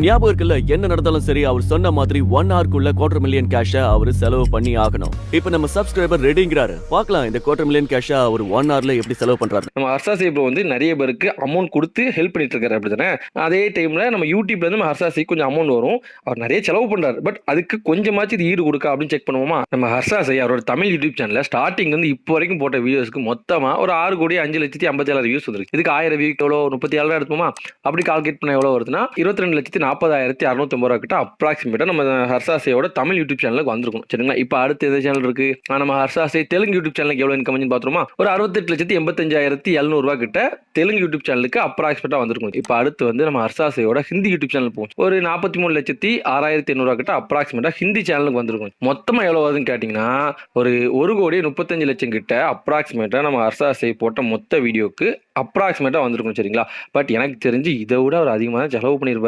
ஞாபகம் இருக்குல்ல, என்ன நடந்தாலும் சரி அவர் சொன்ன மாதிரி 1 ஹவர்க்குள்ள $250,000 கேஷ அவரு செலவு பண்ணி ஆகணும். இப்ப நம்ம சப்ஸ்கிரைபர் ரெடிங்கிறாரு. பார்க்கலாம் இந்த $250,000 கேஷ அவர் 1 ஹவர்ல எப்படி செலவு பண்றாரு. நம்ம ஹர்ஷாசி ப்ரோ வந்து நிறைய பேருக்கு அமௌண்ட் கொடுத்து ஹெல்ப் பண்ணிட்டு இருக்காரு அப்படிதானே. அதே டைம்ல நம்ம யூடியூப்ல இருந்து நம்ம ஹர்ஷாசி கொஞ்சம் அமௌண்ட் வரும். அவர் நிறைய செலவு பண்றாரு. பட் அதுக்கு கொஞ்சமாச்சு இது ஈடு கொடுக்க அப்படின்னு செக் பண்ணுவோமா. நம்ம ஹர்ஷாசி அவரோட தமிழ் யூடியூப் சேனல்ல ஸ்டார்டிங் இருந்து இப்போ வரைக்கும் போட்ட வீடியோஸ்க்கு மொத்தமா ஒரு 6,05,57,000 வியூஸ் வந்துருக்கு. இதுக்கு 1000 வியூ எவ்வளோ 37 எடுத்துமா அப்படி கால்குலேட் பண்ண எவ்வளோ வருதுன்னா 22,40,650 கிட்ட அப்ராக்சிமேட்டா நம்ம ஹர்ஷாசியோட தமிழ் யூடியூப் சேனலுக்கு வந்திருக்கும். சரிங்களா. இப்போ அடுத்த எந்த சேனல் இருக்கு, நம்ம ஹர்ஷாசி தெலுங்கு யூடியூப் சேனலுக்கு எவ்வளோ இன்கம் பாத்துருமா. ஒரு 68,85,700 கிட்ட தெலுங்கு யூடியூப் சேனலுக்கு அப்ராக்சிமேட்டா வந்திருக்கும். இப்போ அடுத்து வந்து நம்ம ஹர்ஷாசியோட ஹிந்தி யூடியூப் சேனல் போகும். ஒரு 43,06,800 கிட்ட அப்ராக்சிமேட்டா ஹிந்தி சேனலுக்கு வந்திருக்கும். மொத்தமா எவ்வளவு வருதுன்னு கேட்டீங்கன்னா ஒரு 1,35,00,000 கிட்ட அப்ராக்சிமேட்டா நம்ம ஹர்ஷாசி போட்ட மொத்த வீடியோக்கு அப்ராக்சிமேட்டா வந்திருக்கும். சரிங்களா. பட் எனக்கு தெரிஞ்சு இதை விட அவர் அதிகமாக செலவு பண்ணியிருப்பார்.